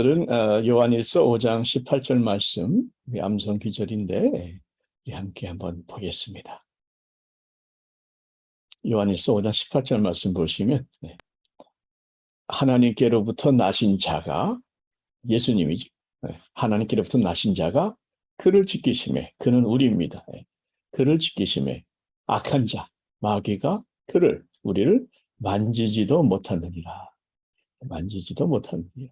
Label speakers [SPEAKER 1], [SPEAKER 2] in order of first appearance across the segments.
[SPEAKER 1] 오늘은 요한일서 5장 18절 말씀, 암송 기절인데 함께 한번 보겠습니다. 요한일서 5장 18절 말씀 보시면 하나님께로부터 나신 자가, 예수님이죠. 하나님께로부터 나신 자가 그를 지키심에, 그는 우리입니다. 그를 지키심에 악한 자, 마귀가 우리를 만지지도 못하느니라. 만지지도 못하느니라.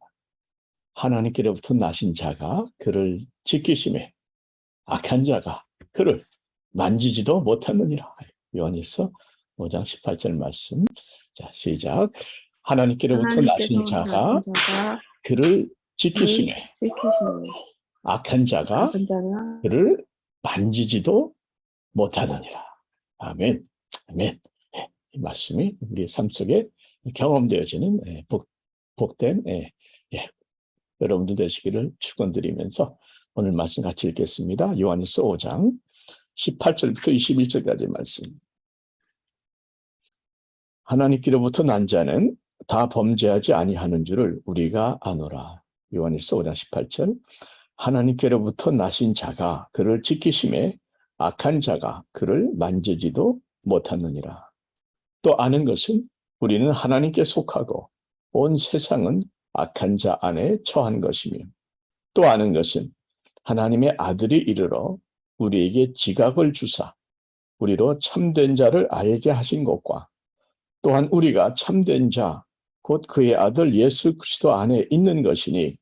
[SPEAKER 1] 하나님께로부터 나신 자가 그를 지키심에 악한 자가 그를 만지지도 못하느니라. 요한일서 5장 18절 말씀. 자, 시작. 하나님께로부터 나신 자가 그를 지키심에 악한 자가 그를 만지지도 못하느니라. 아멘. 아멘. 이 말씀이 우리의 삶 속에 경험되어지는 복된 여러분들 되시기를 축원드리면서 오늘 말씀 같이 읽겠습니다. 요한일서 5장 18절부터 21절까지 말씀. 하나님께로부터 난 자는 다 범죄하지 아니하는 줄을 우리가 아노라. 요한일서 5장 18절. 하나님께로부터 나신 자가 그를 지키심에 악한 자가 그를 만지지도 못하느니라. 또 아는 것은 우리는 하나님께 속하고 온 세상은 악한 자 안에 처한 것이며, 또 아는 것은 하나님의 아들이 이르러 우리에게 지각을 주사 우리로 참된 자를 알게 하신 것과, 또한 우리가 참된 자 곧 그의 아들 예수 그리스도 안에 있는 것이니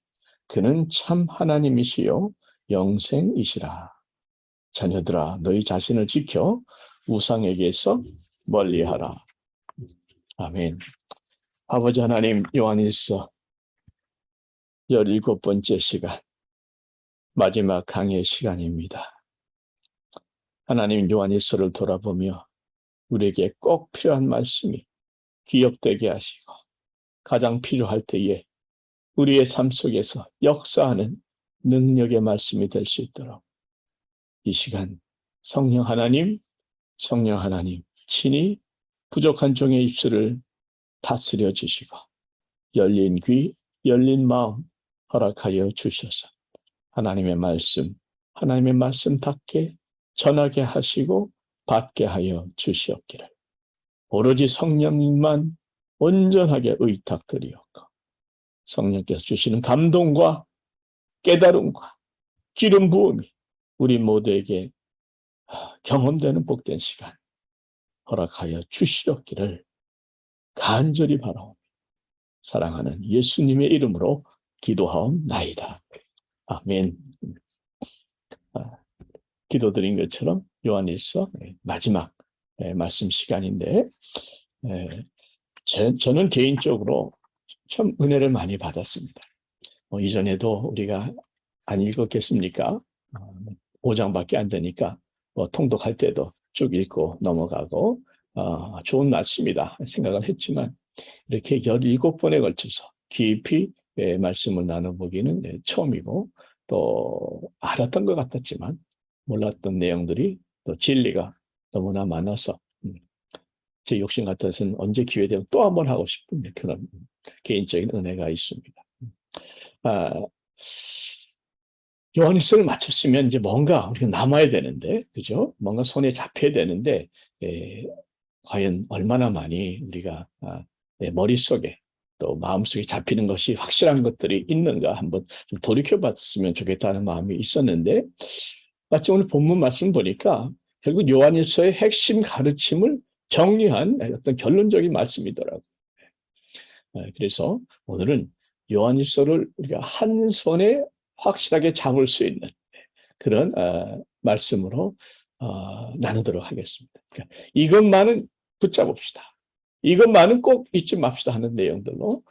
[SPEAKER 1] 그는 참 하나님이시요 영생이시라. 자녀들아, 너희 자신을 지켜 우상에게서 멀리하라. 아멘. 아버지 하나님, 요한일서 17번째 시간, 마지막 강의 시간입니다. 하나님, 요한일서를 돌아보며 우리에게 꼭 필요한 말씀이 기억되게 하시고, 가장 필요할 때에 우리의 삶 속에서 역사하는 능력의 말씀이 될 수 있도록 이 시간 성령 하나님 친히 부족한 종의 입술을 다스려 주시고 열린 귀, 열린 마음 허락하여 주셔서 하나님의 말씀답게 전하게 하시고 받게 하여 주시옵기를 오로지 성령님만 온전하게 의탁드리옵고, 성령께서 주시는 감동과 깨달음과 기름 부음이 우리 모두에게 경험되는 복된 시간 허락하여 주시옵기를 간절히 바라옵니다. 사랑하는 예수님의 이름으로 기도하옵나이다. 아멘. 기도드린 것처럼 요한일서 마지막 말씀 시간인데, 저는 개인적으로 참 은혜를 많이 받았습니다. 이전에도 우리가 안 읽었겠습니까? 5장밖에 안 되니까 통독할 때도 쭉 읽고 넘어가고 좋은 말씀이다 생각을 했지만, 이렇게 17번에 걸쳐서 깊이 말씀을 나눠보기는 처음이고, 또 알았던 것 같았지만 몰랐던 내용들이 또 진리가 너무나 많아서 제 욕심 같아서는 언제 기회 되면 또 한 번 하고 싶은 그런 개인적인 은혜가 있습니다. 요한일서를 마쳤으면 이제 뭔가 우리가 남아야 되는데, 그죠? 뭔가 손에 잡혀야 되는데, 과연 얼마나 많이 우리가 내 머릿속에 또 마음속에 잡히는 것이 확실한 것들이 있는가 한번 좀 돌이켜봤으면 좋겠다는 마음이 있었는데, 마치 오늘 본문 말씀 보니까 결국 요한일서의 핵심 가르침을 정리한 어떤 결론적인 말씀이더라고요. 그래서 오늘은 요한일서를 우리가 한 손에 확실하게 잡을 수 있는 그런 말씀으로 나누도록 하겠습니다. 그러니까 이것만은 붙잡읍시다. 이것만은 꼭 잊지 맙시다 하는 내용들로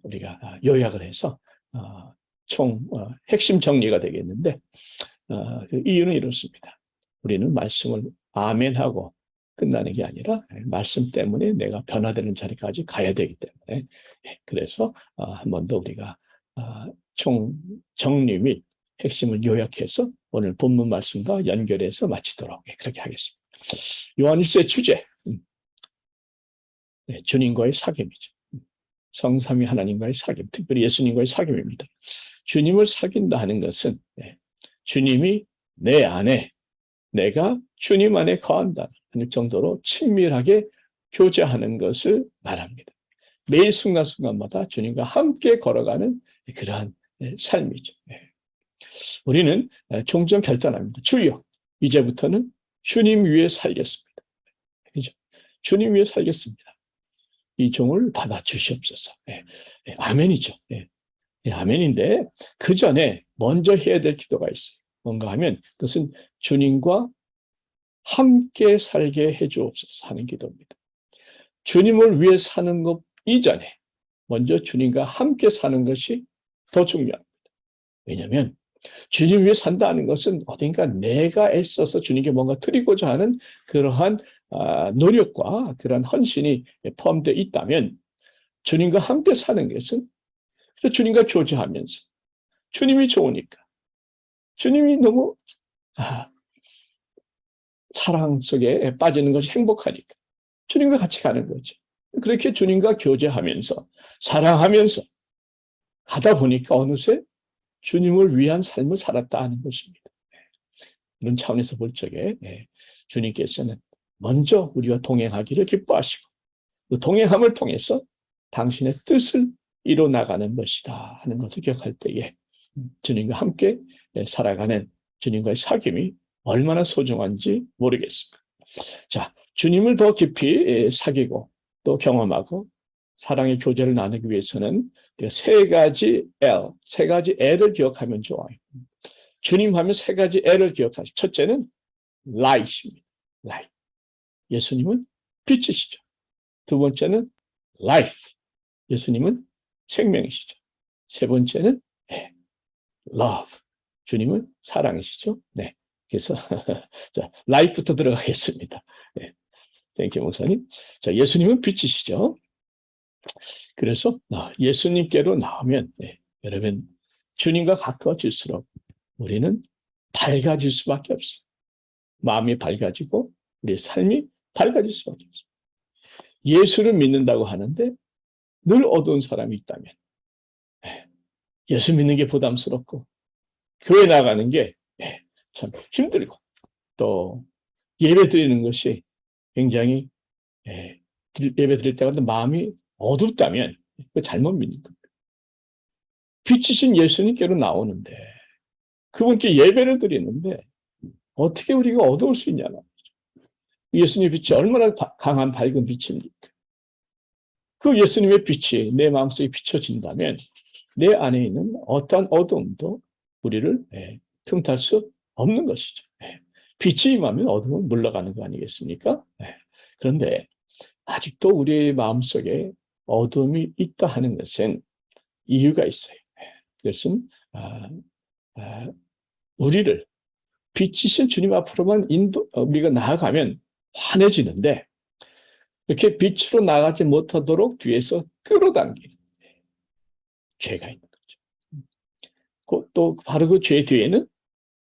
[SPEAKER 1] 우리가 요약을 해서 총 핵심 정리가 되겠는데, 그 이유는 이렇습니다. 우리는 말씀을 아멘하고 끝나는 게 아니라 말씀 때문에 내가 변화되는 자리까지 가야 되기 때문에, 그래서 한 번 더 우리가 총 정리 및 핵심을 요약해서 오늘 본문 말씀과 연결해서 마치도록 그렇게 하겠습니다. 요한일서의 주제, 주님과의 사귐이죠. 성삼위 하나님과의 사귐, 특별히 예수님과의 사귐입니다. 주님을 사귄다 하는 것은 주님이 내 안에, 내가 주님 안에 거한다 하는 정도로 친밀하게 교제하는 것을 말합니다. 매일 순간순간마다 주님과 함께 걸어가는 그러한 삶이죠. 우리는 종종 결단합니다. 주여, 이제부터는 주님 위에 살겠습니다. 그죠? 주님 위에 살겠습니다. 이 종을 받아 주시옵소서. 아멘이죠. 아멘인데 그 전에 먼저 해야 될 기도가 있어요. 뭔가 하면 그것은 주님과 함께 살게 해주옵소서 하는 기도입니다. 주님을 위해 사는 것 이전에 먼저 주님과 함께 사는 것이 더 중요합니다. 왜냐하면 주님 위해 산다는 것은 어딘가 내가 애써서 주님께 뭔가 드리고자 하는 그러한 노력과 그러한 헌신이 포함되어 있다면 주님과 함께 사는 것은 주님과 교제하면서 주님이 좋으니까 주님이 너무 사랑 속에 빠지는 것이 행복하니까 주님과 같이 가는 거죠. 그렇게 주님과 교제하면서 사랑하면서 가다 보니까 어느새 주님을 위한 삶을 살았다 하는 것입니다. 이런 차원에서 볼 적에 주님께서는 먼저 우리와 동행하기를 기뻐하시고 그 동행함을 통해서 당신의 뜻을 이뤄나가는 것이다 하는 것을 기억할 때에 주님과 함께 살아가는 주님과의 사귐이 얼마나 소중한지 모르겠습니다. 자, 주님을 더 깊이 사귀고 또 경험하고 사랑의 교제를 나누기 위해서는 세 가지 L을 기억하면 좋아요. 주님 하면 세 가지 L을 기억하시죠. 첫째는 Light입니다. Light. 예수님은 빛이시죠. 두 번째는 Life. 예수님은 생명이시죠. 세 번째는 Love. 주님은 사랑이시죠. 네. 그래서 자, Life부터 들어가겠습니다. 네. 땡큐 목사님. 자, 예수님은 빛이시죠. 그래서 예수님께로 나오면 여러분 주님과 가까워질수록 우리는 밝아질 수밖에 없어요. 마음이 밝아지고 우리의 삶이 밝아질 수밖에 없어요. 예수를 믿는다고 하는데 늘 어두운 사람이 있다면 예수 믿는 게 부담스럽고 교회 나가는 게 참 힘들고 또 예배 드리는 것이 굉장히 예배 드릴 때마다 마음이 어둡다면 잘못 믿는 겁니다. 빛이신 예수님께로 나오는데 그분께 예배를 드리는데 어떻게 우리가 어두울 수 있냐는 거죠. 예수님의 빛이 얼마나 강한 밝은 빛입니까? 그 예수님의 빛이 내 마음속에 비춰진다면 내 안에 있는 어떠한 어두움도 우리를 틈탈 수 없는 것이죠. 빛이 임하면 어둠은 물러가는 거 아니겠습니까? 그런데 아직도 우리의 마음속에 어둠이 있다 하는 것은 이유가 있어요. 그것은 우리를 빛이신 주님 앞으로만 우리가 나아가면 환해지는데 이렇게 빛으로 나가지 못하도록 뒤에서 끌어당기는 죄가 있는 거죠. 또 바로 그 죄 뒤에는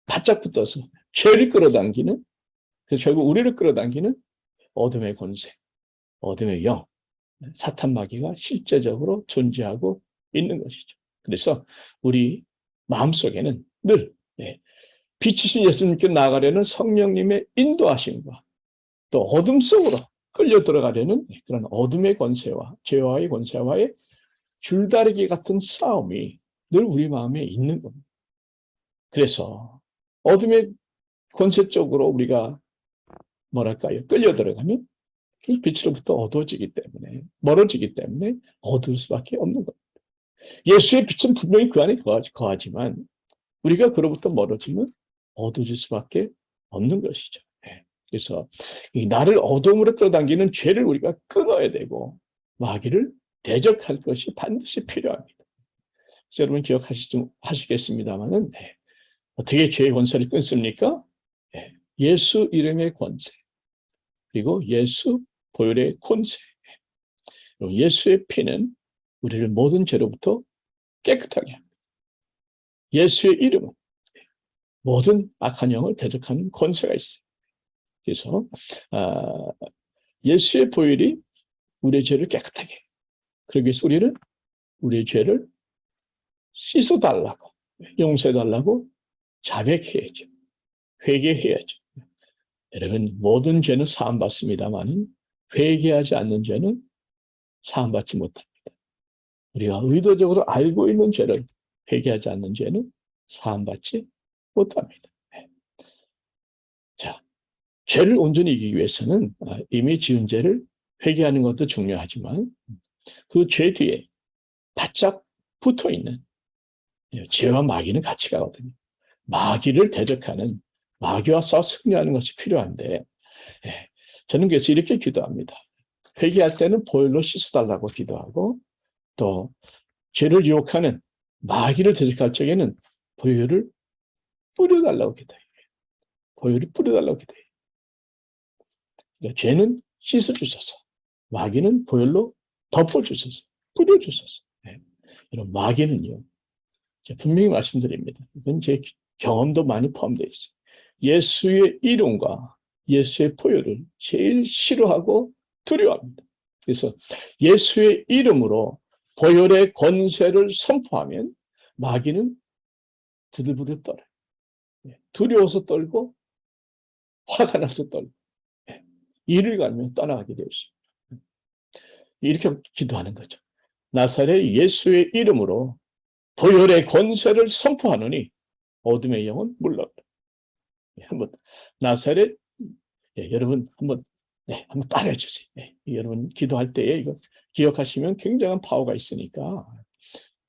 [SPEAKER 1] 바짝 붙어서 죄를 끌어당기는, 그래서 결국 우리를 끌어당기는 어둠의 권세, 어둠의 영, 사탄 마귀가 실제적으로 존재하고 있는 것이죠. 그래서 우리 마음속에는 늘 빛이신 예수님께 나아가려는 성령님의 인도하심과 또 어둠 속으로 끌려 들어가려는 그런 어둠의 권세와 죄와의 권세와의 줄다리기 같은 싸움이 늘 우리 마음에 있는 겁니다. 그래서 어둠의 권세 쪽으로 우리가 끌려 들어가면 빛으로부터 어두워지기 때문에, 멀어지기 때문에 어두울 수밖에 없는 겁니다. 예수의 빛은 분명히 그 안에 거하지만 우리가 그로부터 멀어지면 어두워질 수밖에 없는 것이죠. 그래서 나를 어둠으로 끌어당기는 죄를 우리가 끊어야 되고 마귀를 대적할 것이 반드시 필요합니다. 여러분 기억하시겠습니다만은 어떻게 죄의 권세를 끊습니까? 예수 이름의 권세, 그리고 예수 보혈의 권세, 예수의 피는 우리를 모든 죄로부터 깨끗하게 합니다. 예수의 이름은 모든 악한 영을 대적하는 권세가 있어요. 그래서 예수의 보혈이 우리의 죄를 깨끗하게, 그러기 위해서 우리는 우리의 죄를 씻어달라고, 용서해달라고 자백해야죠. 회개해야죠. 여러분, 모든 죄는 사함받습니다만 회개하지 않는 죄는 사함받지 못합니다. 우리가 의도적으로 알고 있는 죄를 회개하지 않는 죄는 사함받지 못합니다. 자, 죄를 온전히 이기기 위해서는 이미 지은 죄를 회개하는 것도 중요하지만 그 죄 뒤에 바짝 붙어있는 죄와 마귀는 같이 가거든요. 마귀를 대적하는, 마귀와 싸워 승리하는 것이 필요한데, 저는 그래서 이렇게 기도합니다. 회개할 때는 보혈로 씻어달라고 기도하고, 또 죄를 유혹하는 마귀를 대적할 적에는 보혈을 뿌려달라고 기도해요. 보혈을 뿌려달라고 기도해요. 그러니까 죄는 씻어주소서, 마귀는 보혈로 덮어주소서, 뿌려주소서. 이런 마귀는요, 분명히 말씀드립니다. 이건 제 경험도 많이 포함되어 있어요. 예수의 이름과 예수의 보혈을 제일 싫어하고 두려워합니다. 그래서 예수의 이름으로 보혈의 권세를 선포하면 마귀는 부들부들 떨어요. 두려워서 떨고 화가 나서 떨고 이를 갈면 떠나가게 되어 있습니다. 이렇게 기도하는 거죠. 나사렛 예수의 이름으로 보혈의 권세를 선포하노니 어둠의 영은 물러가라. 한번 나사렛, 여러분 한번 따라해 주세요. 여러분 기도할 때에 이거 기억하시면 굉장한 파워가 있으니까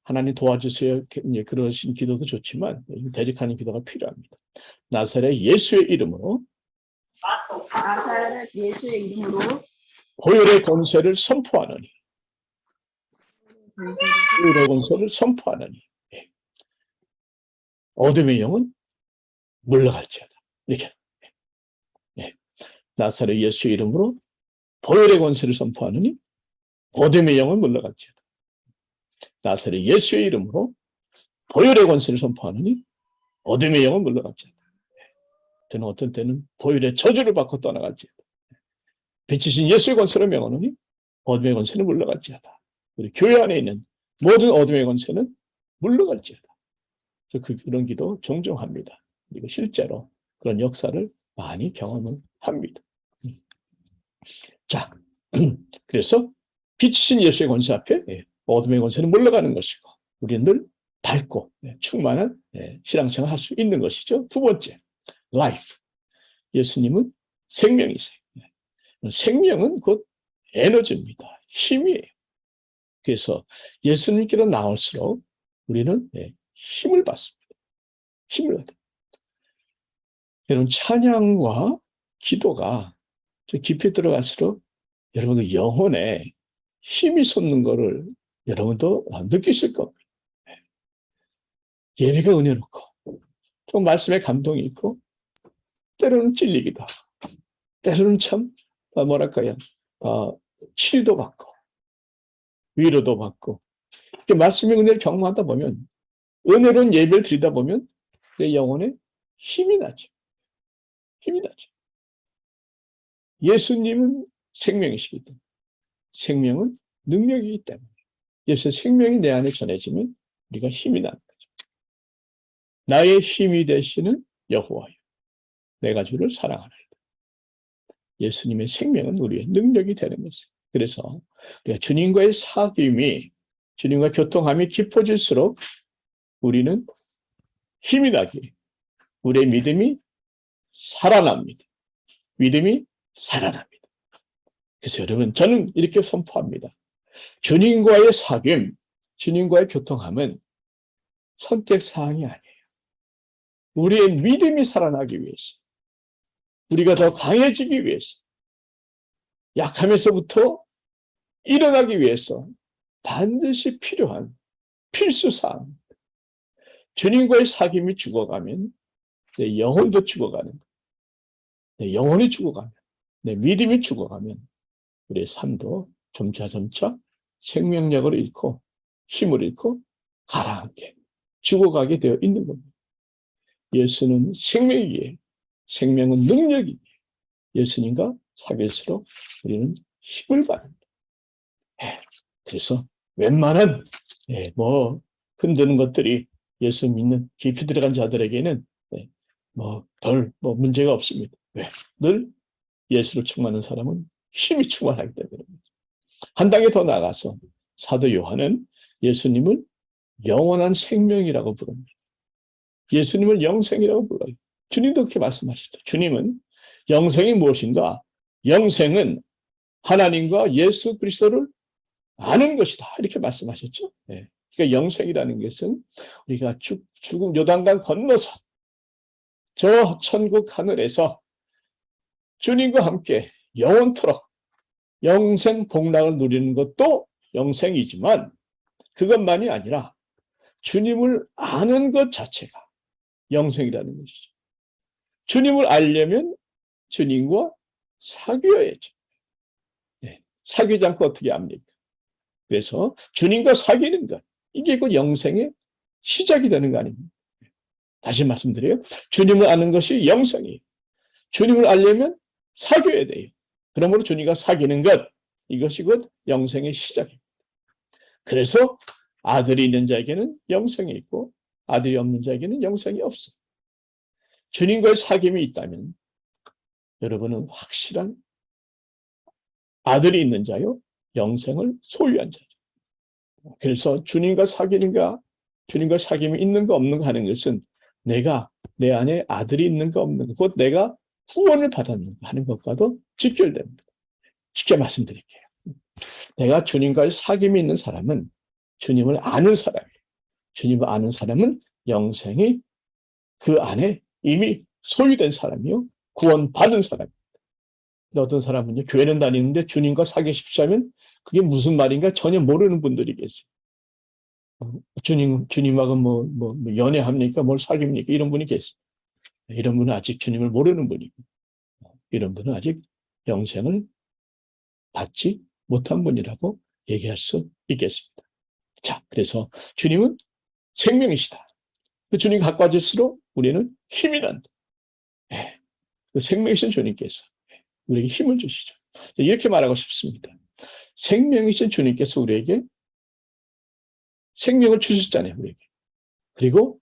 [SPEAKER 1] 하나님 도와주세요. 그러신 기도도 좋지만 대적하는 기도가 필요합니다. 나사렛 예수의 이름으로 보혈의 권세를 선포하노니 보혈의 권세를 선포하노니 어둠의 영은 물러갈지어다. 이렇게. 나사렛 예수의 이름으로 보혈의 권세를 선포하느니 어둠의 영은 물러갈지어다. 나사렛 예수의 이름으로 보혈의 권세를 선포하느니 어둠의 영은 물러갈지어다. 저는 어떤 때는 보혈의 저주를 받고 떠나갈지어다. 빛이신 예수의 권세를 명하노니 어둠의 권세는 물러갈지어다. 우리 교회 안에 있는 모든 어둠의 권세는 물러갈지어다. 그런 기도 종종 합니다. 그리고 실제로 그런 역사를 많이 경험을 합니다. 자, 그래서 빛이신 예수의 권세 앞에 어둠의 권세는 물러가는 것이고 우리는 늘 밝고 충만한 신앙생활을 할 수 있는 것이죠. 두 번째, life. 예수님은 생명이세요. 생명은 곧 에너지입니다. 힘이에요. 그래서 예수님께로 나올수록 우리는 힘을 받습니다. 힘을 받아요. 여러분, 찬양과 기도가 깊이 들어갈수록 여러분의 영혼에 힘이 솟는 것을 여러분도 느끼실 겁니다. 예배가 은혜롭고 좀 말씀에 감동이 있고 때로는 찔리기도 하고 때로는 참 뭐랄까요, 치유도 받고 위로도 받고 말씀의 은혜를 경험하다 보면 은혜로운 예배를 드리다 보면 내 영혼에 힘이 나죠. 힘이 나죠. 예수님은 생명이시기 때문에 생명은 능력이기 때문에 예수의 생명이 내 안에 전해지면 우리가 힘이 나는 거죠. 나의 힘이 되시는 여호와여 내가 주를 사랑하나이다. 예수님의 생명은 우리의 능력이 되는 것이에요. 그래서 우리가 주님과의 사귐이 주님과 교통함이 깊어질수록 우리는 힘이 나기 우리의 믿음이 살아납니다. 믿음이 살아납니다. 그래서 여러분 저는 이렇게 선포합니다. 주님과의 사귐, 주님과의 교통함은 선택사항이 아니에요. 우리의 믿음이 살아나기 위해서 우리가 더 강해지기 위해서 약함에서부터 일어나기 위해서 반드시 필요한 필수사항. 주님과의 사귐이 죽어가면 내 영혼도 죽어가는 거예요. 내 영혼이 죽어가면 내 믿음이 죽어가면 우리의 삶도 점차 생명력을 잃고 힘을 잃고 가라앉게 죽어가게 되어 있는 겁니다. 예수는 생명이기에 생명은 능력이기에 예수님과 사귈수록 우리는 힘을 받는다. 그래서 웬만한 뭐 흔드는 것들이 예수 믿는 깊이 들어간 자들에게는 별 문제가 없습니다. 왜? 늘 예수를 충만한 사람은 힘이 충만하기 때문에. 한 단계 더 나가서 사도 요한은 예수님을 영원한 생명이라고 부릅니다. 예수님을 영생이라고 불러요. 주님도 그렇게 말씀하셨죠. 주님은 영생이 무엇인가? 영생은 하나님과 예수 그리스도를 아는 것이다. 이렇게 말씀하셨죠. 그러니까 영생이라는 것은 우리가 죽음 요단강 건너서 저 천국 하늘에서 주님과 함께 영원토록 영생 복락을 누리는 것도 영생이지만 그것만이 아니라 주님을 아는 것 자체가 영생이라는 것이죠. 주님을 알려면 주님과 사귀어야죠. 사귀지 않고 어떻게 압니까? 그래서 주님과 사귀는 것, 이게 그 영생의 시작이 되는 거 아닙니까? 다시 말씀드려요. 주님을 아는 것이 영생이에요. 주님을 알려면 사귀어야 돼요. 그러므로 주님과 사귀는 것, 이것이 곧 영생의 시작입니다. 그래서 아들이 있는 자에게는 영생이 있고 아들이 없는 자에게는 영생이 없어요. 주님과의 사귐이 있다면 여러분은 확실한 아들이 있는 자요, 영생을 소유한 자죠. 그래서 주님과 사귀는가, 주님과 사귐이 있는가 없는가 하는 것은 내가 내 안에 아들이 있는가 없는가, 곧 내가 후원을 받았는가 하는 것과도 직결됩니다. 쉽게 말씀드릴게요. 내가 주님과의 사귐이 있는 사람은 주님을 아는 사람이에요. 주님을 아는 사람은 영생이 그 안에 이미 소유된 사람이요, 구원받은 사람입니다. 어떤 사람은요, 교회는 다니는데 주님과 사귀십시오 하면 그게 무슨 말인가 전혀 모르는 분들이 계세요. 주님하고 뭐 연애합니까? 뭘 사귀입니까? 이런 분이 계세요. 이런 분은 아직 주님을 모르는 분이고, 이런 분은 아직 영생을 받지 못한 분이라고 얘기할 수 있겠습니다. 자, 그래서 주님은 생명이시다. 그 주님 가까워질수록 우리는 힘이 난다. 그 생명이신 주님께서 우리에게 힘을 주시죠. 이렇게 말하고 싶습니다. 생명이신 주님께서 우리에게 생명을 주셨잖아요, 우리에게. 그리고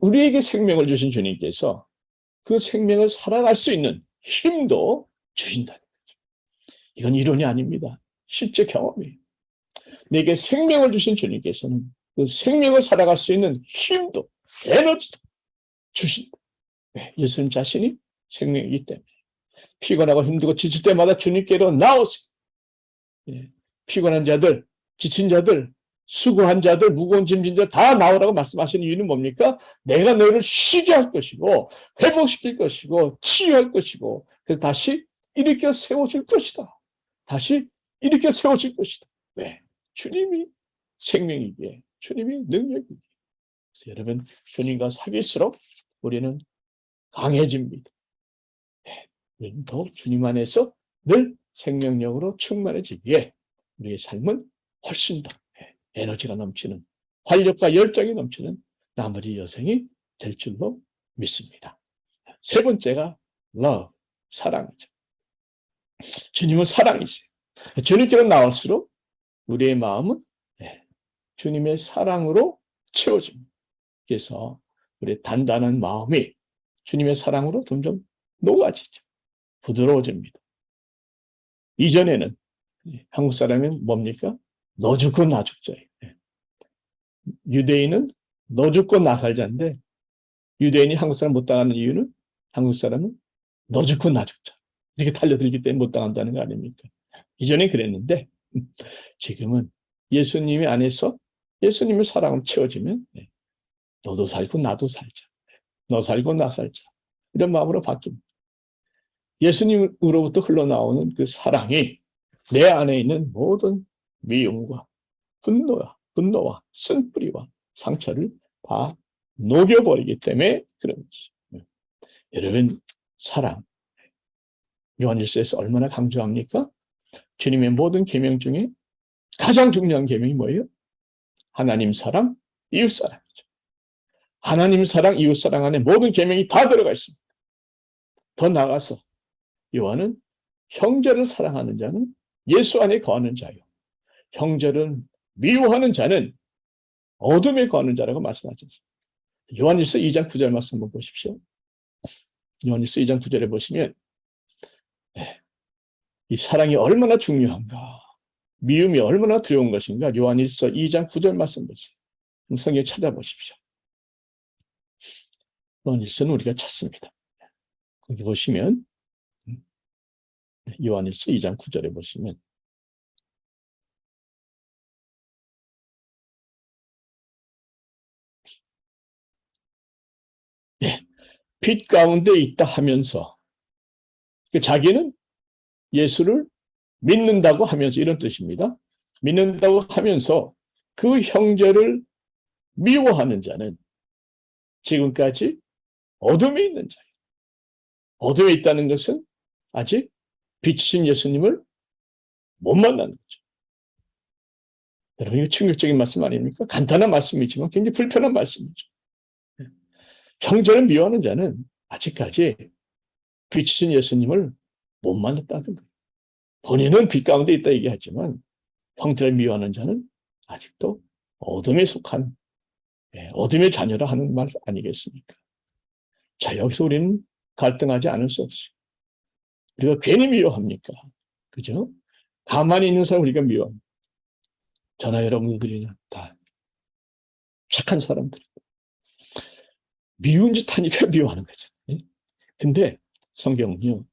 [SPEAKER 1] 우리에게 생명을 주신 주님께서 그 생명을 살아갈 수 있는 힘도 주신다는 거죠. 이건 이론이 아닙니다. 실제 경험이에요. 내게 생명을 주신 주님께서는 그 생명을 살아갈 수 있는 힘도, 에너지도 주신다. 예수님 자신이 생명이기 때문에. 피곤하고 힘들고 지칠 때마다 주님께로 나오세요. 피곤한 자들, 지친 자들, 수고한 자들, 무거운 짐진 자들 다 나오라고 말씀하시는 이유는 뭡니까? 내가 너희를 쉬게 할 것이고 회복시킬 것이고 치유할 것이고 그래서 다시 일으켜 세워줄 것이다. 다시 일으켜 세워줄 것이다. 왜? 주님이 생명이기에, 주님이 능력이기에. 그래서 여러분, 주님과 사귈수록 우리는 강해집니다. 우리는 더욱 주님 안에서 늘 생명력으로 충만해지기에 우리의 삶은 훨씬 더 에너지가 넘치는, 활력과 열정이 넘치는 나머지 여생이 될 줄로 믿습니다. 세 번째가 love, 사랑이죠. 주님은 사랑이세요. 주님께로 나올수록 우리의 마음은 주님의 사랑으로 채워집니다. 그래서 우리의 단단한 마음이 주님의 사랑으로 점점 녹아지죠. 부드러워집니다. 이전에는 한국 사람은 뭡니까? 너 죽고 나 죽자예요. 유대인은 너 죽고 나 살자인데 유대인이 한국 사람 못 당하는 이유는 한국 사람은 너 죽고 나 죽자. 이렇게 달려들기 때문에 못 당한다는 거 아닙니까? 이전에 그랬는데 지금은 예수님의 안에서 예수님의 사랑을 채워지면 너도 살고 나도 살자. 너 살고 나 살자. 이런 마음으로 바뀝니다. 예수님으로부터 흘러나오는 그 사랑이 내 안에 있는 모든 미움과 분노와 쓴뿌리와 상처를 다 녹여버리기 때문에 그런 거죠. 여러분, 사랑. 요한일서에서 얼마나 강조합니까? 주님의 모든 계명 중에 가장 중요한 계명이 뭐예요? 하나님 사랑, 이웃 사랑이죠. 하나님 사랑, 이웃 사랑 안에 모든 계명이 다 들어가 있습니다. 더 나아가서 요한은 형제를 사랑하는 자는 예수 안에 거하는 자요. 형제를 미워하는 자는 어둠에 거하는 자라고 말씀하셨습니다. 요한일서 2장 9절 말씀 한번 보십시오. 요한일서 2장 9절에 보시면 이 사랑이 얼마나 중요한가, 미움이 얼마나 두려운 것인가. 요한일서 2장 9절 말씀 보세요. 성경 찾아보십시오. 요한일서는 우리가 찾습니다. 거기 보시면 요한일서 2장 9절에 보시면 빛 가운데 있다 하면서 자기는 예수를 믿는다고 하면서 이런 뜻입니다. 믿는다고 하면서 그 형제를 미워하는 자는 지금까지 어둠에 있는 자예요. 어둠에 있다는 것은 아직 빛이신 예수님을 못 만나는 거죠. 여러분, 이거 충격적인 말씀 아닙니까? 간단한 말씀이지만 굉장히 불편한 말씀이죠. 형제를 미워하는 자는 아직까지 빛이신 예수님을 못 만났다는 거예요. 본인은 빛 가운데 있다 얘기하지만 형제를 미워하는 자는 아직도 어둠에 속한 어둠의 자녀라 하는 말 아니겠습니까? 자, 여기서 우리는 갈등하지 않을 수 없어요. 우리가 괜히 미워합니까? 그죠? 가만히 있는 사람 우리가 미워합니다. 저나 여러분들이나 다 착한 사람들. 미운 짓 하니까 미워하는 거죠. 근데 성경은요,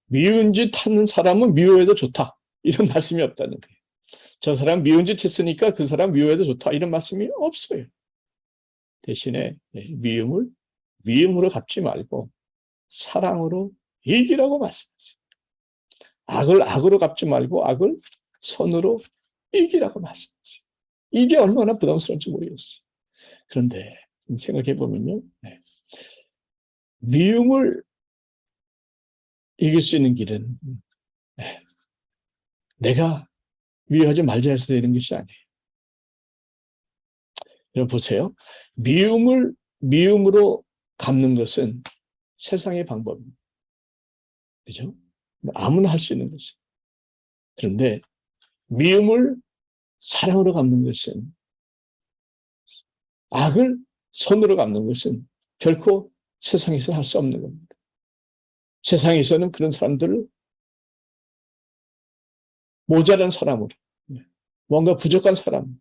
[SPEAKER 1] 미운 짓 하는 사람은 미워해도 좋다, 이런 말씀이 없다는 거예요. 저 사람 미운 짓 했으니까 그 사람 미워해도 좋다, 이런 말씀이 없어요. 대신에 미움으로 갚지 말고 사랑으로 이기라고 말씀하세요. 악을 악으로 갚지 말고 악을 선으로 이기라고 말씀하세요. 이게 얼마나 부담스러운지 모르겠어요. 그런데 생각해 보면요, 미움을 이길 수 있는 길은 내가 미워하지 말자 해서 되는 것이 아니에요. 여러분 보세요. 미움으로 갚는 것은 세상의 방법입니다. 그죠? 아무나 할 수 있는 것은. 그런데 미움을 사랑으로 갚는 것은, 악을 선으로 갚는 것은 결코 세상에서 할 수 없는 겁니다. 세상에서는 그런 사람들을 모자란 사람으로, 뭔가 부족한 사람,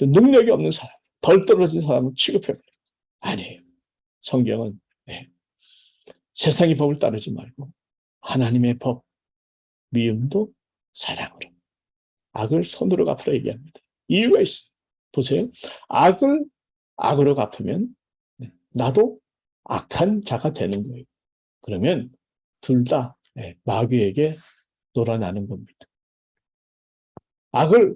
[SPEAKER 1] 능력이 없는 사람, 덜 떨어진 사람을 취급해버려요. 아니에요. 성경은 세상의 법을 따르지 말고 하나님의 법, 미움도 사랑으로, 악을 선으로 갚으라 얘기합니다. 이유가 있어요. 보세요. 악을 악으로 갚으면 나도 악한 자가 되는 거예요. 그러면 둘 다 마귀에게 놀아나는 겁니다. 악을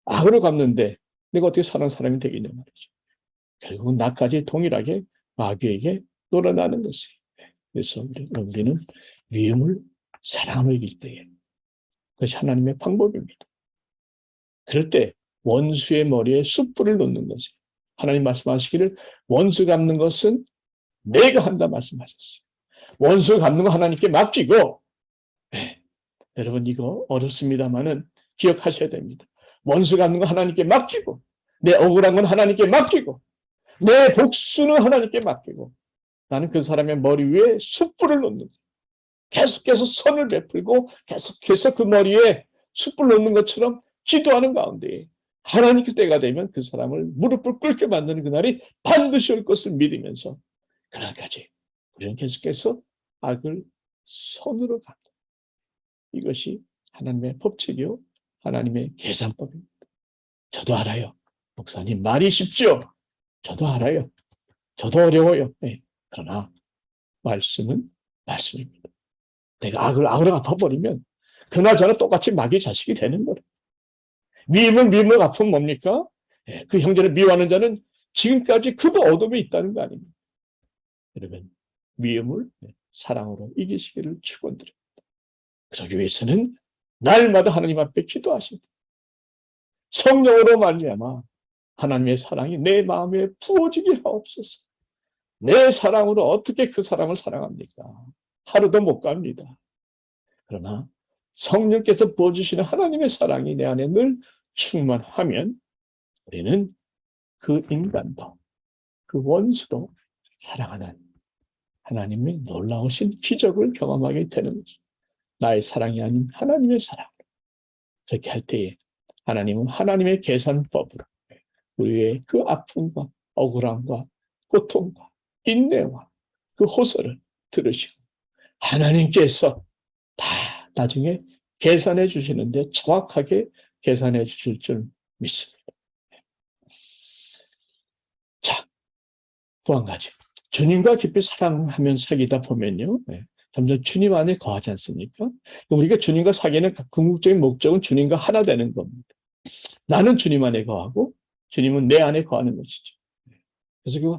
[SPEAKER 1] 악으로 갚는데 내가 어떻게 사는 사람이 되겠냐 말이죠. 결국은 나까지 동일하게 마귀에게 놀아나는 것이에요. 그래서 우리는 미움을 사랑으로 이길 때에 그것이 하나님의 방법입니다. 그럴 때 원수의 머리에 숯불을 놓는 것이에요. 하나님 말씀하시기를 원수 갚는 것은 내가 한다 말씀하셨어요. 원수 갚는 거 하나님께 맡기고, 여러분 이거 어렵습니다만은 기억하셔야 됩니다. 원수 갚는 거 하나님께 맡기고, 내 억울한 건 하나님께 맡기고, 내 복수는 하나님께 맡기고, 나는 그 사람의 머리 위에 숯불을 놓는 거예요. 계속해서 선을 베풀고 계속해서 그 머리에 숯불 놓는 것처럼 기도하는 가운데 하나님께 때가 되면 그 사람을 무릎을 꿇게 만드는 그날이 반드시 올 것을 믿으면서 그날까지 우리는 계속해서 악을 선으로 간다. 이것이 하나님의 법칙이요, 하나님의 계산법입니다. 저도 알아요. 목사님 말이 쉽죠? 저도 알아요. 저도 어려워요. 그러나 말씀은 말씀입니다. 내가 악으로 갚아버리면 그나저나 똑같이 마귀 자식이 되는 거예요. 미움을 갚으면 뭡니까? 그 형제를 미워하는 자는 지금까지 그도 어둠에 있다는 거 아닙니까? 여러분, 미움을 사랑으로 이기시기를 축원드립니다. 그러기 위해서는 날마다 하나님 앞에 기도하십니다. 성령으로 말미암아 하나님의 사랑이 내 마음에 부어지게 하옵소서. 내 사랑으로 어떻게 그 사람을 사랑합니까? 하루도 못 갑니다. 그러나 성령께서 부어주시는 하나님의 사랑이 내 안에 늘 충만하면 우리는 그 인간도 그 원수도 사랑하는 하나님의 놀라우신 기적을 경험하게 되는 거죠. 나의 사랑이 아닌 하나님의 사랑. 그렇게 할 때에 하나님은 하나님의 계산법으로 우리의 그 아픔과 억울함과 고통과 인내와 그 호소를 들으시고 하나님께서 다 나중에 계산해 주시는데 정확하게 계산해 주실 줄 믿습니다. 자, 또 한 가지. 주님과 깊이 사랑하면 사귀다 보면요. 점점 주님 안에 거하지 않습니까? 우리가 주님과 사귀는 궁극적인 목적은 주님과 하나 되는 겁니다. 나는 주님 안에 거하고 주님은 내 안에 거하는 것이죠. 그래서 그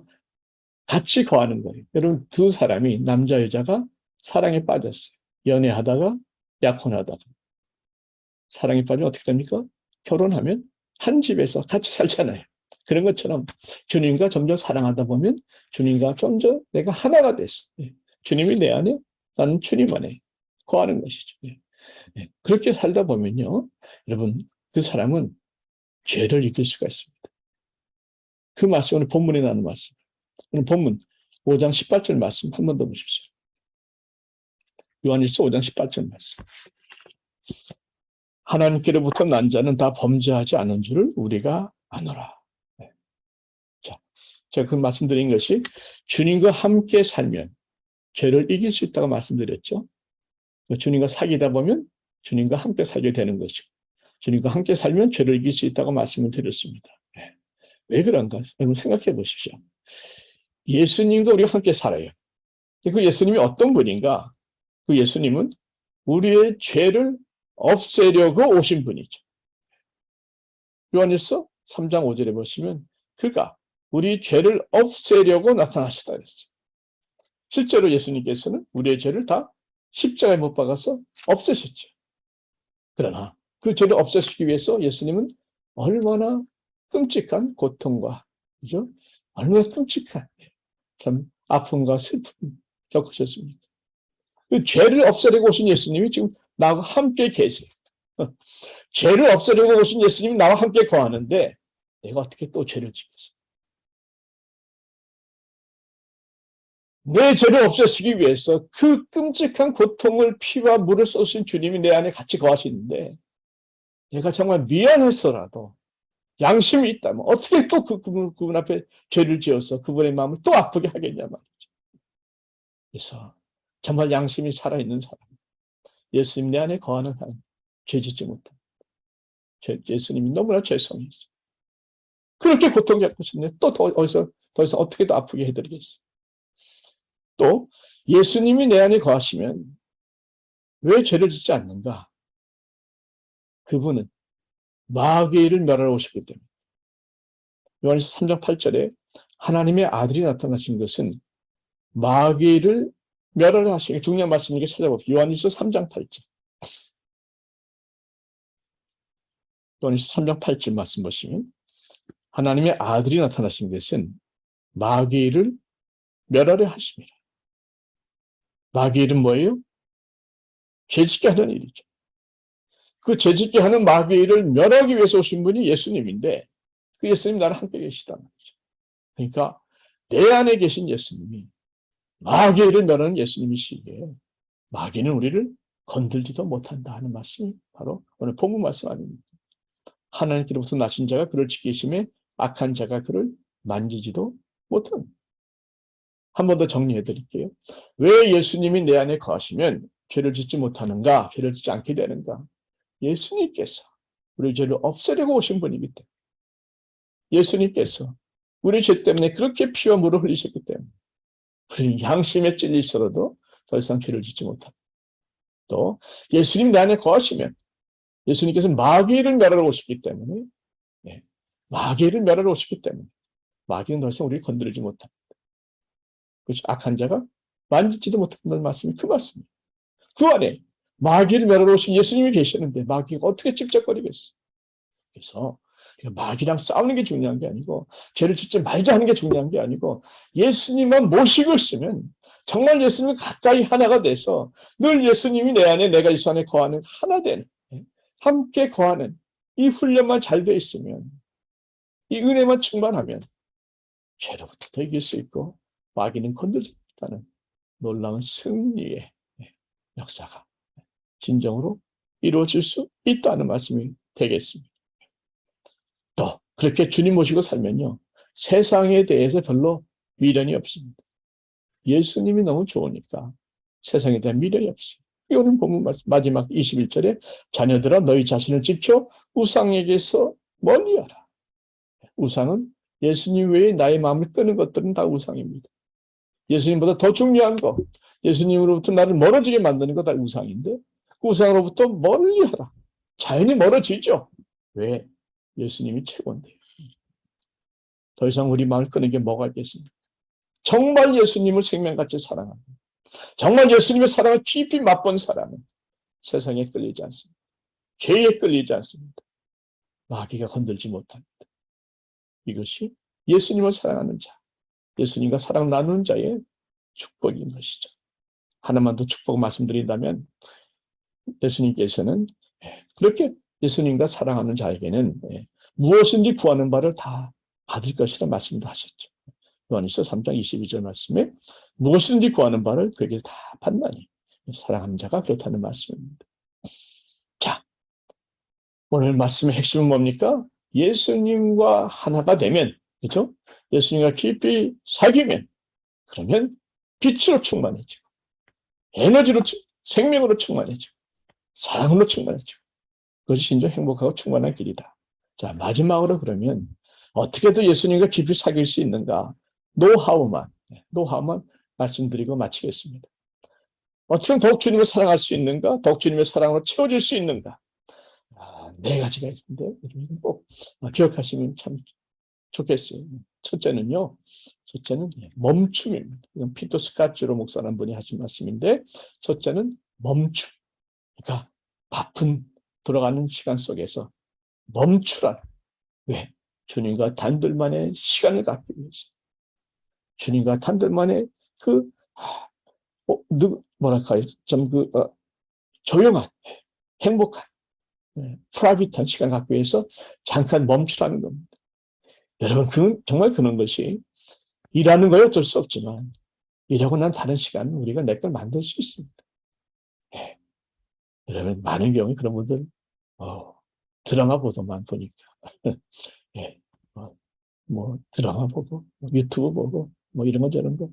[SPEAKER 1] 같이 거하는 거예요. 여러분 두 사람이 남자 여자가 사랑에 빠졌어요. 연애하다가 약혼하다가 사랑에 빠지면 어떻게 됩니까? 결혼하면 한 집에서 같이 살잖아요. 그런 것처럼 주님과 점점 사랑하다 보면 주님과 점점 내가 하나가 됐어. 주님이 내 안에 나는 주님 안에 거하는 것이죠. 그렇게 살다 보면요. 여러분 그 사람은 죄를 이길 수가 있습니다. 그 말씀 오늘 본문에 나오는 말씀. 오늘 본문 5장 18절 말씀 한 번 더 보십시오. 요한일서 5장 18절 말씀. 하나님께로부터 난 자는 다 범죄하지 않은 줄을 우리가 아노라. 자, 제가 그 말씀드린 것이 주님과 함께 살면 죄를 이길 수 있다고 말씀드렸죠. 주님과 사귀다 보면 주님과 함께 살게 되는 것이고 주님과 함께 살면 죄를 이길 수 있다고 말씀을 드렸습니다. 왜 그런가? 여러분 생각해 보십시오. 예수님과 우리가 함께 살아요. 그 예수님이 어떤 분인가? 그 예수님은 우리의 죄를 없애려고 오신 분이죠. 요한일서 3장 5절에 보시면 그가 우리 죄를 없애려고 나타나셨다 그랬어요. 실제로 예수님께서는 우리의 죄를 다 십자가에 못 박아서 없애셨죠. 그러나 그 죄를 없애시기 위해서 예수님은 얼마나 끔찍한 고통과 그죠? 얼마나 끔찍한 참 아픔과 슬픔 겪으셨습니까? 그 죄를 없애려고 오신 예수님이 지금 나와 함께 계세요. 죄를 없애려고 오신 예수님이 나와 함께 거하는데 내가 어떻게 또 죄를 짓겠어? 내 죄를 없애시기 위해서 그 끔찍한 고통을 피와 물을 쏟으신 주님이 내 안에 같이 거하시는데 내가 정말 미안해서라도 양심이 있다면 어떻게 또 그분 앞에 죄를 지어서 그분의 마음을 또 아프게 하겠냐 말이죠. 그래서 정말 양심이 살아있는 사람, 예수님 내 안에 거하는 사람, 죄 짓지 못합니다. 예수님이 너무나 죄성했어요. 그렇게 고통 겪으셨는데 또 더 이상 어떻게 더 아프게 해드리겠어요. 또 예수님이 내 안에 거하시면 왜 죄를 짓지 않는가? 그분은 마귀를 멸하러 오셨기 때문에 요한일서 3장 8절에 하나님의 아들이 나타나신 것은 마귀를 멸하러 하시기 중요한 말씀이니까 찾아봅시다. 요한일서 3장 8절. 요한일서 3장 8절 말씀 보시면 하나님의 아들이 나타나신 것은 마귀를 멸하려 하십니다. 마귀 일은 뭐예요? 죄짓게 하는 일이죠. 그 죄짓게 하는 마귀의 일을 멸하기 위해서 오신 분이 예수님인데 그 예수님 나랑 함께 계시다는 거죠. 그러니까 내 안에 계신 예수님이 마귀의 일을 멸하는 예수님이시기에 마귀는 우리를 건들지도 못한다 하는 말씀이 바로 오늘 본문 말씀 아닙니까? 하나님께로부터 나신 자가 그를 지키심에 악한 자가 그를 만지지도 못합니다. 한 번 더 정리해 드릴게요. 왜 예수님이 내 안에 거하시면 죄를 짓지 못하는가? 죄를 짓지 않게 되는가? 예수님께서 우리 죄를 없애려고 오신 분이기 때문에 예수님께서 우리 죄 때문에 그렇게 피와 물을 흘리셨기 때문에 우리는 양심에 찔리서라도 더 이상 죄를 짓지 못합니다. 또 예수님 내 안에 거하시면 예수님께서 마귀를 멸하러 오셨기 때문에 마귀를 멸하러 오셨기 때문에 마귀는 더 이상 우리를 건드리지 못합니다. 그렇죠? 악한 자가 만지지도 못한다는 말씀이 그 말씀입니다. 그 안에 마귀를 멸하러 오신 예수님이 계시는데 마귀가 어떻게 찝쩍거리겠어요? 그래서 마귀랑 싸우는 게 중요한 게 아니고 죄를 짓지 말자 하는 게 중요한 게 아니고 예수님만 모시고 있으면 정말 예수님 가까이 하나가 돼서 늘 예수님이 내 안에 내가 예수 안에 거하는 하나 되는 함께 거하는 이 훈련만 잘 돼 있으면 이 은혜만 충만하면 죄로부터 더 이길 수 있고 마귀는 건들 수 있다는 놀라운 승리의 역사가 진정으로 이루어질 수 있다는 말씀이 되겠습니다. 또 그렇게 주님 모시고 살면요. 세상에 대해서 별로 미련이 없습니다. 예수님이 너무 좋으니까 세상에 대한 미련이 없어요. 오늘 보면 마지막 21절에 자녀들아 너희 자신을 지켜 우상에게서 멀리하라. 우상은 예수님 외에 나의 마음을 끄는 것들은 다 우상입니다. 예수님보다 더 중요한 거, 예수님으로부터 나를 멀어지게 만드는 거 다 우상인데 우상으로부터 멀리하라. 자연히 멀어지죠. 왜? 예수님이 최고인데요. 더 이상 우리 마음을 끄는 게 뭐가 있겠습니까? 정말 예수님을 생명같이 사랑하는, 정말 예수님의 사랑을 깊이 맛본 사람은 세상에 끌리지 않습니다. 죄에 끌리지 않습니다. 마귀가 건들지 못합니다. 이것이 예수님을 사랑하는 자, 예수님과 사랑 나누는 자의 축복인 것이죠. 하나만 더 축복 말씀드린다면 예수님께서는 그렇게 예수님과 사랑하는 자에게는 무엇인지 구하는 바를 다 받을 것이라 말씀도 하셨죠. 요한일서 3장 22절 말씀에 무엇이든지 구하는 바를 그에게 다 받나니 사랑하는 자가 그렇다는 말씀입니다. 자, 오늘 말씀의 핵심은 뭡니까? 예수님과 하나가 되면, 그렇죠? 예수님과 깊이 사귀면 그러면 빛으로 충만해지고 에너지로 생명으로 충만해지고 사랑으로 충만해지고 그것이 진정 행복하고 충만한 길이다. 자, 마지막으로 그러면 어떻게 더 예수님과 깊이 사귈 수 있는가? 노하우만 말씀드리고 마치겠습니다. 어떻게 하면 더욱 주님을 사랑할 수 있는가? 더욱 주님의 사랑으로 채워질 수 있는가? 네 가지가 있는데 여러분 꼭 기억하시면 참 좋겠어요. 첫째는 멈춤입니다. 이건 피터 스카츠로 목사라는 분이 하신 말씀인데 첫째는 멈춤. 그러니까 바쁜 돌아가는 시간 속에서 멈추라. 왜? 주님과 단둘만의 시간을 갖기 위해서. 주님과 단둘만의 조용한, 행복한, 프라이빗한 시간을 갖기 위해서 잠깐 멈추라는 겁니다. 여러분, 정말 그런 것이 일하는 건 어쩔 수 없지만 일하고 난 다른 시간은 우리가 내 걸 만들 수 있습니다. 여러분, 많은 경우에 그런 분들 드라마 보도만 보니까 드라마 보고 유튜브 보고 이런 거 저런 거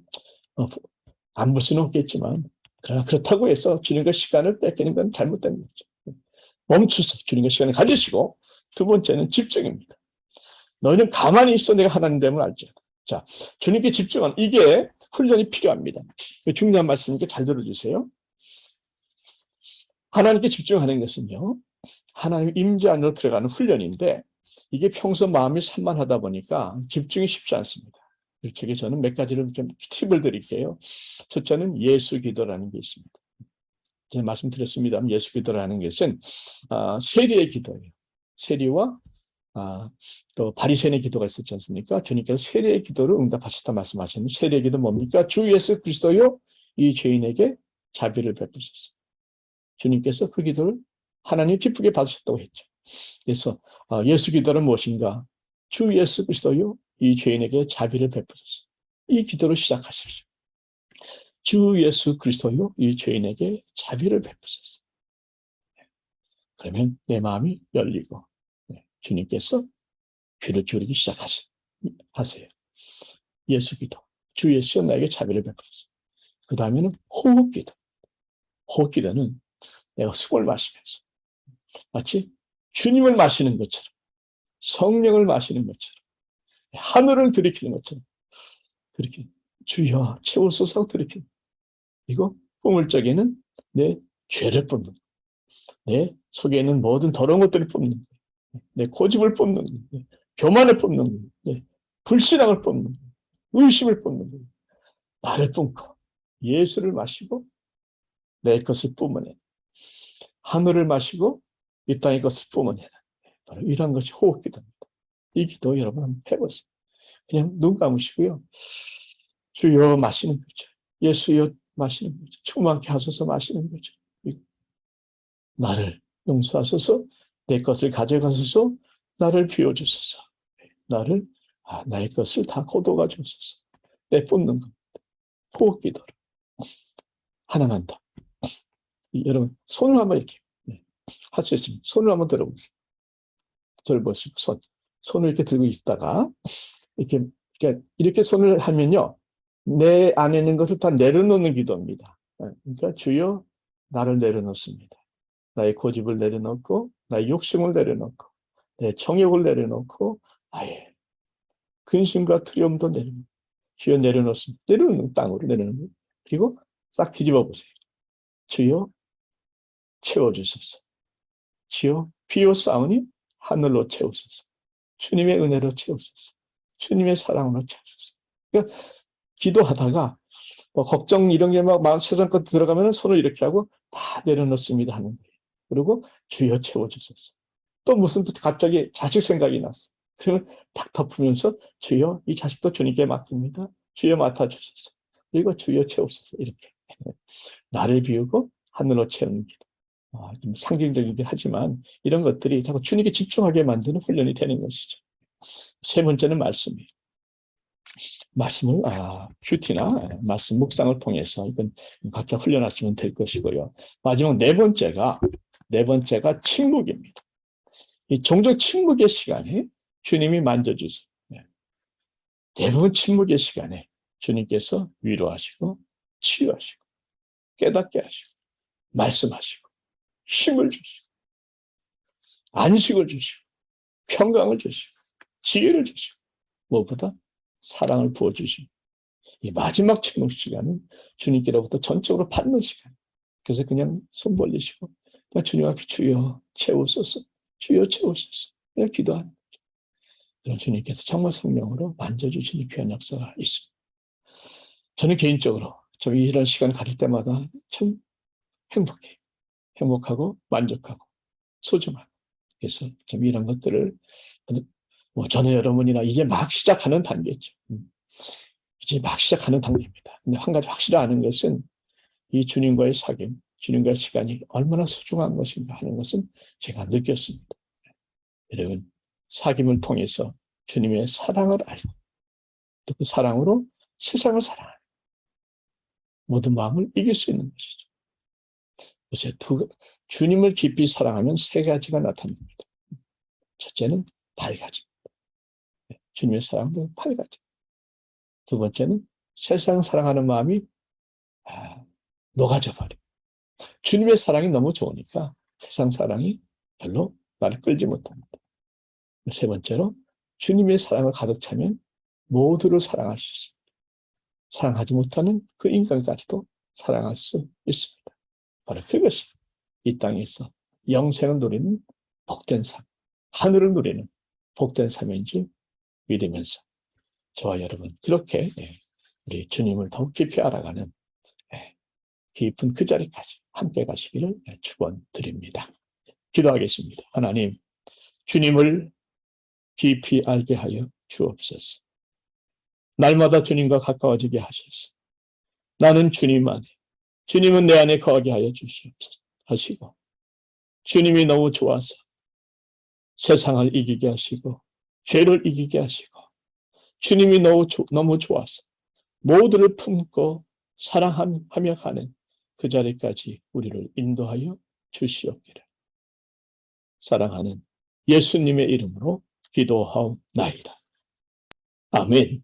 [SPEAKER 1] 안 볼 수는 없겠지만 그러나 그렇다고 해서 주님과 시간을 뺏기는 건 잘못된 거죠. 멈추서 주님과 시간을 가지시고 두 번째는 집중입니다. 너희는 가만히 있어 내가 하나님 됨을 알지. 자, 주님께 집중하는 이게 훈련이 필요합니다. 중요한 말씀이니까 잘 들어주세요. 하나님께 집중하는 것은요. 하나님 임재 안으로 들어가는 훈련인데 이게 평소 마음이 산만하다 보니까 집중이 쉽지 않습니다. 이렇게 저는 몇 가지를 좀 팁을 드릴게요. 첫째는 예수 기도라는 게 있습니다. 제가 말씀드렸습니다만 예수 기도라는 것은 세리의 기도예요. 세리와 또 바리새인의 기도가 있었지 않습니까? 주님께서 세리의 기도를 응답하셨다 말씀하셨는데 세리의 기도 뭡니까? 주 예수 그리스도요 이 죄인에게 자비를 베푸셨어요. 주님께서 그 기도를 하나님 기쁘게 받으셨다고 했죠. 그래서 예수 기도는 무엇인가? 주 예수 그리스도요 이 죄인에게 자비를 베푸셨어요. 이 기도를 시작하십시오. 주 예수 그리스도요 이 죄인에게 자비를 베푸셨어요. 그러면 내 마음이 열리고 주님께서 귀를 기울이기 시작하세요. 예수 기도. 주 예수여 나에게 자비를 베푸셨어요. 그 다음에는 호흡 기도. 호흡 기도는 내가 숨을 마시면서 마치 주님을 마시는 것처럼 성령을 마시는 것처럼 하늘을 들이키는 것처럼 그렇게 주여 채우소서 들이키는 그리고 뿜을 적에는 내 죄를 뿜는 내 속에 있는 모든 더러운 것들을 뿜는 내 고집을 뿜는 교만을 뿜는 불신앙을 뿜는 의심을 뿜는 나를 뿜고 예수를 마시고 내 것을 뿜어내 하늘을 마시고 이 땅의 것을 뿜어내는 바로 이런 것이 호흡기도입니다. 이 기도 여러분 한번 해보세요. 그냥 눈 감으시고요. 주여 마시는 거죠. 예수여 마시는 거죠. 충만케 하소서 마시는 거죠. 나를 용서하소서, 내 것을 가져가소서, 나를 비워주소서. 나를 나의 것을 다 거둬가 주소서. 내뿜는 겁니다. 호흡 기도로. 하나만 더. 여러분 손을 한번 이렇게 할 수 있습니다. 손을 한번 들어보세요. 들어보시고 손을 이렇게 들고 있다가 이렇게 손을 하면요. 내 안에 있는 것을 다 내려놓는 기도입니다. 그러니까 주여 나를 내려놓습니다. 나의 고집을 내려놓고 나의 욕심을 내려놓고 내 정욕을 내려놓고 나의 근심과 두려움도 내려놓고 주여 내려놓습니다. 내려놓는 땅으로 내려놓는 그리고 싹 뒤집어 보세요. 주여 채워주소서. 주여 비오사오니 하늘로 채우소서. 주님의 은혜로 채우소서. 주님의 사랑으로 채우소서. 그러니까 기도하다가 걱정 이런 게 막 세상 것 들어가면 손을 이렇게 하고 다 내려놓습니다 하는 거예요. 그리고 주여 채워주소서. 또 무슨 갑자기 자식 생각이 났어. 그러면 탁 덮으면서 주여 이 자식도 주님께 맡깁니다. 주여 맡아주소서. 그리고 주여 채우소서. 이렇게 나를 비우고 하늘로 채우는 기도. 좀 상징적이긴 하지만 이런 것들이 자꾸 주님께 집중하게 만드는 훈련이 되는 것이죠. 세 번째는 말씀이에요. 말씀을 큐티나 말씀 묵상을 통해서 이건 각자 훈련하시면 될 것이고요. 마지막 네 번째가 침묵입니다. 이 종종 침묵의 시간에 주님이 만져주세요. 대부분 침묵의 시간에 주님께서 위로하시고 치유하시고 깨닫게 하시고 말씀하시고 힘을 주시고 안식을 주시고 평강을 주시고 지혜를 주시고 무엇보다 사랑을 부어주시고 이 마지막 침묵 시간은 주님께로부터 전적으로 받는 시간. 그래서 그냥 손 벌리시고 그냥 주님 앞에 주여 채우소서 주여 채우소서 그냥 기도하는 거죠. 그런 주님께서 정말 성령으로 만져주시는 귀한 역사가 있습니다. 저는 개인적으로 좀 이런 시간 가질 때마다 참 행복해요. 행복하고 만족하고 소중하고 그래서 좀 이런 것들을 저는 여러분이나 이제 막 시작하는 단계죠. 이제 막 시작하는 단계입니다. 근데 한 가지 확실히 아는 것은 이 주님과의 사귐, 주님과의 시간이 얼마나 소중한 것인가 하는 것은 제가 느꼈습니다. 여러분 사귐을 통해서 주님의 사랑을 알고 또 그 사랑으로 세상을 사랑하는 모든 마음을 이길 수 있는 것이죠. 그래서 주님을 깊이 사랑하면 세 가지가 나타납니다. 첫째는 밝아집니다. 주님의 사랑도 밝아집니다. 두 번째는 세상 사랑하는 마음이 녹아져 버려. 주님의 사랑이 너무 좋으니까 세상 사랑이 별로 나를 끌지 못합니다. 세 번째로 주님의 사랑을 가득 차면 모두를 사랑할 수 있습니다. 사랑하지 못하는 그 인간까지도 사랑할 수 있습니다. 바로 그것이 이 땅에서 영생을 누리는 복된 삶, 하늘을 누리는 복된 삶인 줄 믿으면서 저와 여러분 그렇게 우리 주님을 더욱 깊이 알아가는 깊은 그 자리까지 함께 가시기를 축원드립니다. 기도하겠습니다. 하나님, 주님을 깊이 알게 하여 주옵소서. 날마다 주님과 가까워지게 하소서. 나는 주님 안에, 주님은 내 안에 거하게 하여 주시옵소서 하시고 주님이 너무 좋아서 세상을 이기게 하시고 죄를 이기게 하시고 주님이 너무 좋아서 모두를 품고 사랑하며 가는 그 자리까지 우리를 인도하여 주시옵기를. 사랑하는 예수님의 이름으로 기도하옵나이다. 아멘.